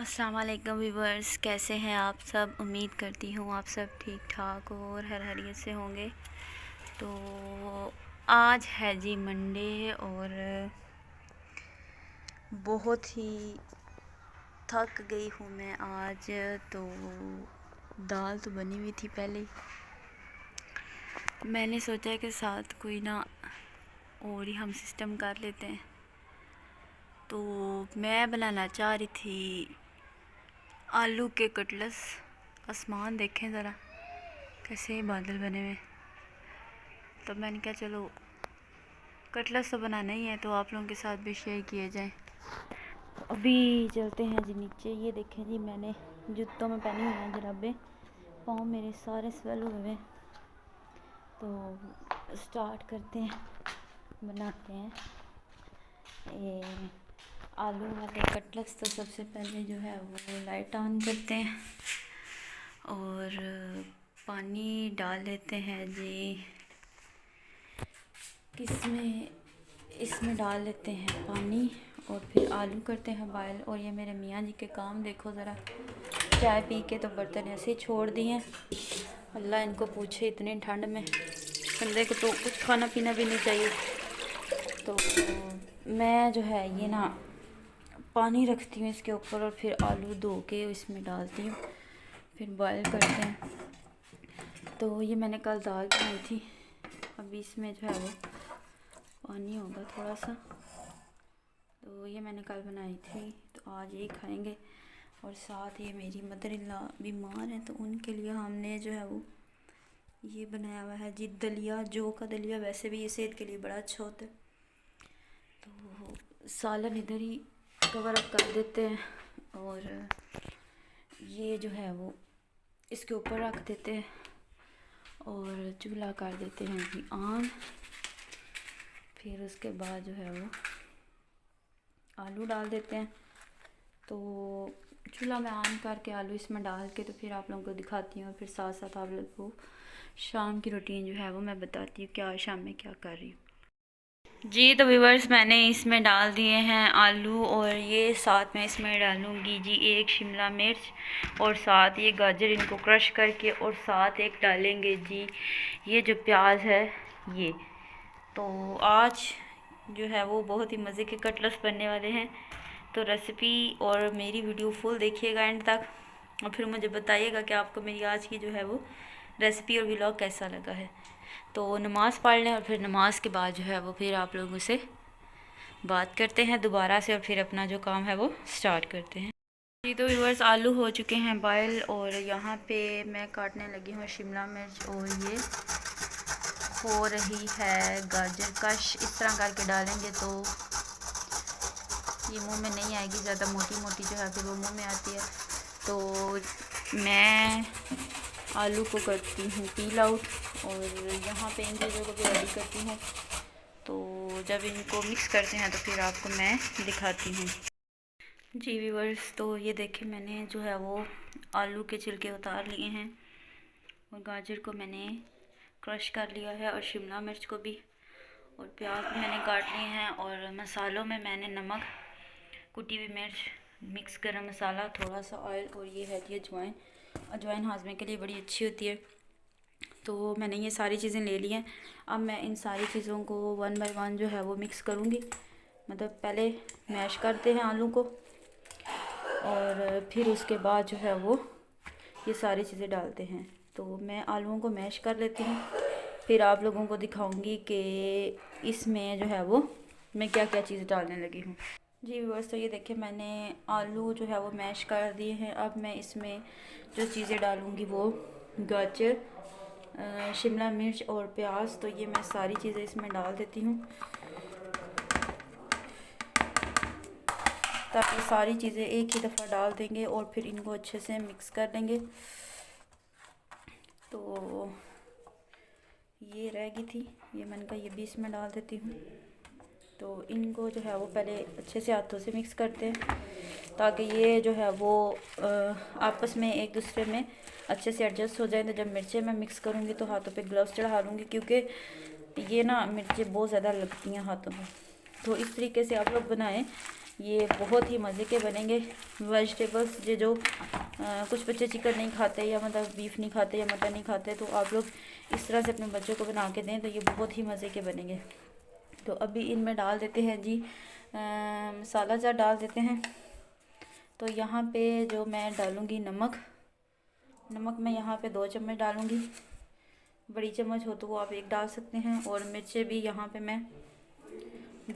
अस्सलाम वालेकुम व्यूवर्स, कैसे हैं आप सब। उम्मीद करती हूँ आप सब ठीक ठाक और हर हरियत से होंगे। तो आज है जी मंडे और बहुत ही थक गई हूँ मैं आज। तो दाल तो बनी हुई थी पहले, मैंने सोचा कि साथ कोई ना और ही हम सिस्टम कर लेते हैं। तो मैं बनाना चाह रही थी आलू के कटलेस। आसमान देखें ज़रा कैसे बादल बने हुए। तो मैंने कहा चलो कटलेस तो बनाना ही है तो आप लोगों के साथ भी शेयर किए जाए। अभी चलते हैं जी नीचे। ये देखें जी, मैंने जूतों में पहनी हुई हैं जराबें, पाँव मेरे सारे स्वेल हुए हैं। तो स्टार्ट करते हैं, बनाते हैं ये आलू वाले कटलेस। तो सबसे पहले जो है वो लाइट ऑन करते हैं और पानी डाल लेते हैं जी। इसमें डाल लेते हैं पानी और फिर आलू करते हैं बॉयल। और ये मेरे मियाँ जी के काम देखो ज़रा, चाय पी के तो बर्तन ऐसे ही छोड़ दिए हैं। अल्लाह इनको पूछे, इतनी ठंड में बंदे को तो कुछ खाना पीना भी नहीं चाहिए। तो मैं जो है ये ना पानी रखती हूँ इसके ऊपर और फिर आलू धो के इसमें डालती हूँ, फिर बॉयल करते हैं। तो ये मैंने कल दाल बनाई थी, अभी इसमें जो है वो पानी होगा थोड़ा सा। तो ये मैंने कल बनाई थी तो आज यही खाएंगे। और साथ ये मेरी मदर इन लॉ बीमार हैं तो उनके लिए हमने जो है वो ये बनाया हुआ है जी दलिया, जौ का दलिया। वैसे भी ये सेहत के लिए बड़ा अच्छा होता है। तो सालन इधर ही कवर अप कर देते हैं और ये जो है वो इसके ऊपर रख देते हैं और चूल्हा कर देते हैं जी ऑन। फिर उसके बाद जो है वो आलू डाल देते हैं। तो चूल्हा में ऑन करके आलू इसमें डाल के तो फिर आप लोगों को दिखाती हूँ। फिर साथ साथ आप लोग को शाम की रूटीन जो है वो मैं बताती हूँ क्या शाम में क्या कर रही हूँ जी। तो व्यूवर्स, मैंने इसमें डाल दिए हैं आलू और ये साथ में इसमें डालूँगी जी एक शिमला मिर्च और साथ ये गाजर, इनको क्रश करके। और साथ एक डालेंगे जी ये जो प्याज है ये। तो आज जो है वो बहुत ही मज़े के कटलेट्स बनने वाले हैं। तो रेसिपी और मेरी वीडियो फुल देखिएगा एंड तक और फिर मुझे बताइएगा कि आपको मेरी आज की जो है वो रेसिपी और व्लॉग कैसा लगा है। तो नमाज़ पढ़ लें और फिर नमाज के बाद जो है वो फिर आप लोगों से बात करते हैं दोबारा से और फिर अपना जो काम है वो स्टार्ट करते हैं जी। तो व्यूअर्स, आलू हो चुके हैं बॉयल और यहाँ पे मैं काटने लगी हूँ शिमला मिर्च और ये हो रही है गाजर कश। इस तरह करके डालेंगे तो ये मुंह में नहीं आएगी, ज़्यादा मोटी मोटी जो है फिर वो मुंह में आती है। तो मैं आलू को करती हूँ पील आउट और यहाँ पे इन चीज़ों को भी रेडी करती हूँ। तो जब इनको मिक्स करते हैं तो फिर आपको मैं दिखाती हूँ जी व्यूअर्स। तो ये देखें, मैंने जो है वो आलू के छिलके उतार लिए हैं और गाजर को मैंने क्रश कर लिया है और शिमला मिर्च को भी और प्याज भी मैंने काट लिए हैं। और मसालों में मैंने नमक, कुटी हुई मिर्च, मिक्स गरम मसाला, थोड़ा सा ऑयल और ये है जी अजवाइन। अजवाइन हाजमे के लिए बड़ी अच्छी होती है। तो मैंने ये सारी चीज़ें ले ली हैं। अब मैं इन सारी चीज़ों को वन बाय वन जो है वो मिक्स करूँगी। मतलब पहले मैश करते हैं आलू को और फिर उसके बाद जो है वो ये सारी चीज़ें डालते हैं। तो मैं आलूओं को मैश कर लेती हूँ, फिर आप लोगों को दिखाऊंगी कि इसमें जो है वो मैं क्या क्या चीज़ डालने लगी हूँ जी व्यूअर्स। तो ये देखिए, मैंने आलू जो है वो मैश कर दिए हैं। अब मैं इसमें जो चीज़ें डालूँगी वो गाजर, शिमला मिर्च और प्याज। तो ये मैं सारी चीज़ें इसमें डाल देती हूँ ताकि सारी चीज़ें एक ही दफ़ा डाल देंगे और फिर इनको अच्छे से मिक्स कर देंगे। तो ये रह गई थी, ये मैंने कहा ये भी इसमें डाल देती हूँ। तो इनको जो है वो पहले अच्छे से हाथों से मिक्स करते हैं ताकि ये जो है वो आपस में एक दूसरे में अच्छे से एडजस्ट हो जाए। तो जब मिर्चें मैं मिक्स करूँगी तो हाथों पे ग्लव्स चढ़ा लूँगी क्योंकि ये ना मिर्चें बहुत ज़्यादा लगती हैं हाथों में। तो इस तरीके से आप लोग बनाएं, ये बहुत ही मज़े के बनेंगे। वेजिटेबल्स जो कुछ बच्चे चिकन नहीं खाते या मतलब बीफ नहीं खाते या मटन नहीं खाते, तो आप लोग इस तरह से अपने बच्चों को बना के दें तो ये बहुत ही मज़े के बनेंगे। तो अभी इनमें डाल देते हैं जी मसाला जार डाल देते हैं। तो यहाँ पे जो मैं डालूँगी नमक मैं यहाँ पे 2 चम्मच डालूँगी। बड़ी चम्मच हो तो वो आप 1 डाल सकते हैं। और मिर्चें भी यहाँ पे मैं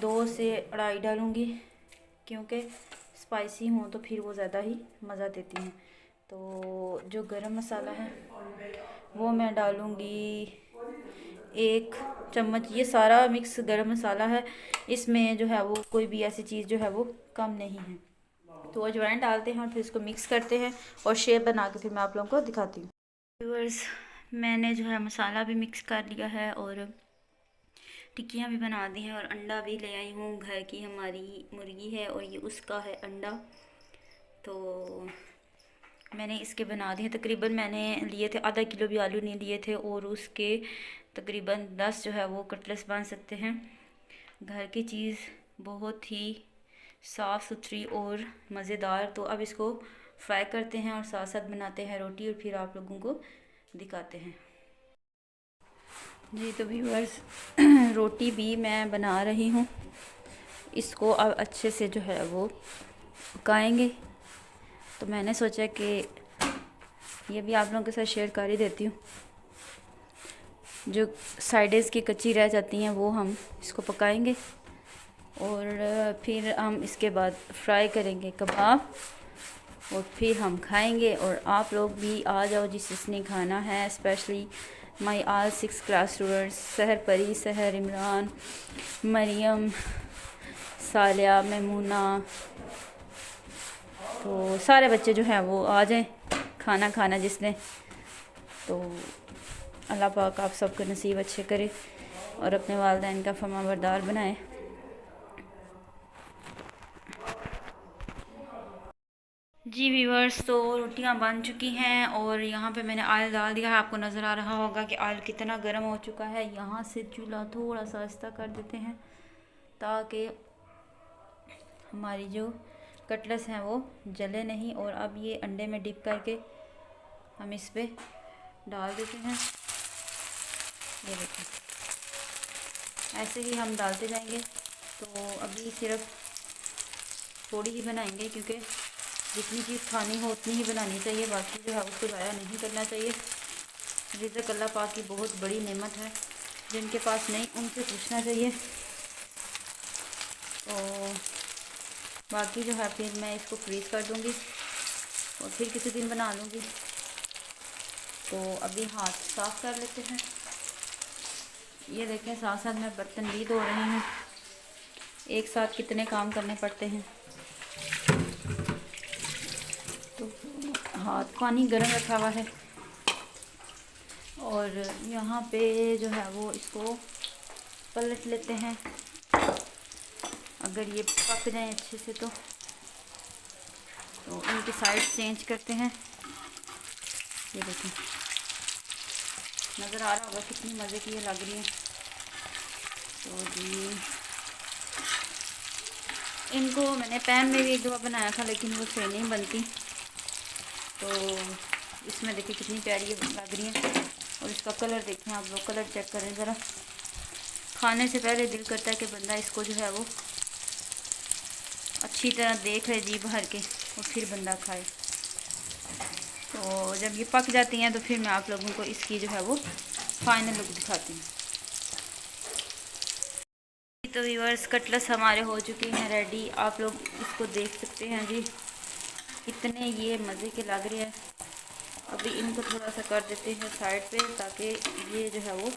2 से 2.5 डालूँगी, क्योंकि स्पाइसी हों तो फिर वो ज़्यादा ही मज़ा देती हैं। तो जो गरम मसाला है वो मैं डालूँगी 1 चम्मच। ये सारा मिक्स गरम मसाला है, इसमें जो है वो कोई भी ऐसी चीज़ जो है वो कम नहीं है। तो अजवाइन डालते हैं और फिर इसको मिक्स करते हैं और शेप बना के फिर मैं आप लोगों को दिखाती हूँ। व्यूअर्स, मैंने जो है मसाला भी मिक्स कर लिया है और टिक्कियाँ भी बना दी हैं और अंडा भी ले आई हूँ। घर की हमारी मुर्गी है और ये उसका है अंडा, तो मैंने इसके बना दिए। तकरीबन मैंने लिए थे आधा किलो भी आलू नहीं लिए थे और उसके तकरीबन 10 जो है वो कटलेट्स बन सकते हैं। घर की चीज़ बहुत ही साफ़ सुथरी और मज़ेदार। तो अब इसको फ्राई करते हैं और साथ साथ बनाते हैं रोटी और फिर आप लोगों को दिखाते हैं जी। तो व्यूअर्स, रोटी भी मैं बना रही हूँ। इसको अब अच्छे से जो है वो पकाएंगे। तो मैंने सोचा कि ये भी आप लोगों के साथ शेयर कर ही देती हूँ। जो साइडें की कच्ची रह जाती हैं वो हम इसको पकाएंगे और फिर हम इसके बाद फ्राई करेंगे कबाब और फिर हम खाएंगे। और आप लोग भी आ जाओ जिसने खाना है, specially my all 6 class students, सहर परी, सहर, इमरान, मरियम, सालिया, मैमूना। तो सारे बच्चे जो हैं वो आ जाएं खाना खाना जिसने। तो अल्लाह पाक आप सबके नसीब अच्छे करे और अपने वालिदैन का फरमाबरदार बनाए। जी व्यूअर्स, तो रोटियां बन चुकी हैं और यहाँ पे मैंने ऑयल डाल दिया है। आपको नज़र आ रहा होगा कि ऑयल कितना गर्म हो चुका है। यहाँ से चूल्हा थोड़ा सा आहिस्ता कर देते हैं ताकि हमारी जो कटलेट्स हैं वो जले नहीं। और अब ये अंडे में डिप करके हम इस पे डाल देते हैं। ये देखिए, ऐसे ही हम डालते जाएंगे। तो अभी सिर्फ थोड़ी ही बनाएंगे, क्योंकि जितनी चीज़ खानी हो उतनी ही बनानी चाहिए, बाकी जो है उसको ज़ाया नहीं करना चाहिए। रिज़्क़ अल्लाह पाक की बहुत बड़ी नेमत है, जिनके पास नहीं उनसे पूछना चाहिए। तो बाकी जो है फिर मैं इसको फ्रीज़ कर दूँगी और फिर किसी दिन बना लूँगी। तो अभी हाथ साफ़ कर लेते हैं। ये देखें, साथ साथ मैं बर्तन भी धो रही हूँ। एक साथ कितने काम करने पड़ते हैं। तो हाथ पानी गर्म रखा हुआ है और यहाँ पे जो है वो इसको पलट लेते हैं। अगर ये पक जाए अच्छे से तो इनकी साइड चेंज करते हैं। ये देखें, नज़र आ रहा होगा कितनी मज़े की ये लग रही है। तो जी, इनको मैंने पैन में भी एक दफ़ा बनाया था, लेकिन वो सही नहीं बनती। तो इसमें देखिए कितनी प्यारी लग रही है और इसका कलर देखें आप लोग, कलर चेक करें ज़रा। खाने से पहले दिल करता है कि बंदा इसको जो है वो अच्छी तरह देख ले जी भर के और फिर बंदा खाए। तो जब ये पक जाती हैं तो फिर मैं आप लोगों को इसकी जो है वो फाइनल लुक दिखाती हूँ। तो व्यूअर्स, कटलेट्स हमारे हो चुके हैं रेडी। आप लोग इसको देख सकते हैं जी, इतने ये मज़े के लग रहे हैं। अभी इनको थोड़ा सा कर देते हैं साइड पे, ताकि ये जो है वो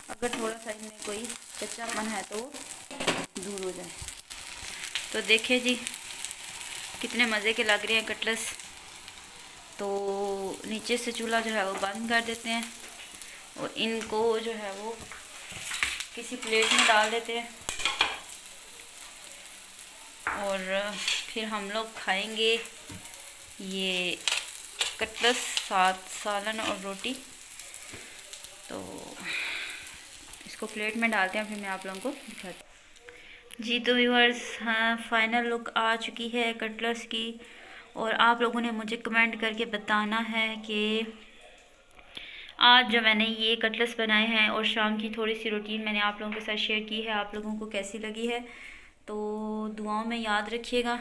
अगर थोड़ा सा इनमें कोई कच्चापन है तो दूर हो जाए। तो देखिए जी कितने मज़े के लग रहे हैं कटलेट्स। तो नीचे से चूल्हा जो है वो बंद कर देते हैं और इनको जो है वो किसी प्लेट में डाल देते हैं और फिर हम लोग खाएंगे ये कटलेट्स साथ सालन और रोटी। तो इसको प्लेट में डालते हैं, फिर मैं आप लोगों को दिखाती हूँ। जी तो व्यूअर्स, हाँ, फाइनल लुक आ चुकी है कटलेट्स की। और आप लोगों ने मुझे कमेंट करके बताना है कि आज जो मैंने ये कटलेट्स बनाए हैं और शाम की थोड़ी सी रूटीन मैंने आप लोगों के साथ शेयर की है, आप लोगों को कैसी लगी है। तो दुआओं में याद रखिएगा।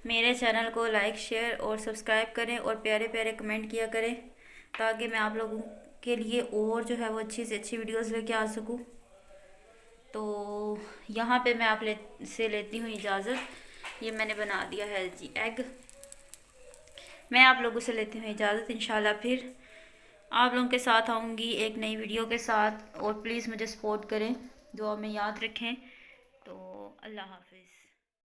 मेरे चैनल को लाइक, शेयर और सब्सक्राइब करें और प्यारे प्यारे कमेंट किया करें, ताकि मैं आप लोगों के लिए और जो है वो अच्छी से अच्छी वीडियोस लेके आ सकूं। तो यहाँ पे मैं से लेती हूँ इजाज़त। ये मैंने बना दिया है जी एग। मैं आप लोगों से लेती हूँ इजाज़त। इंशाल्लाह फिर आप लोगों के साथ आऊँगी एक नई वीडियो के साथ। और प्लीज़ मुझे सपोर्ट करें, दुआ में याद रखें। तो अल्लाह हाफिज़।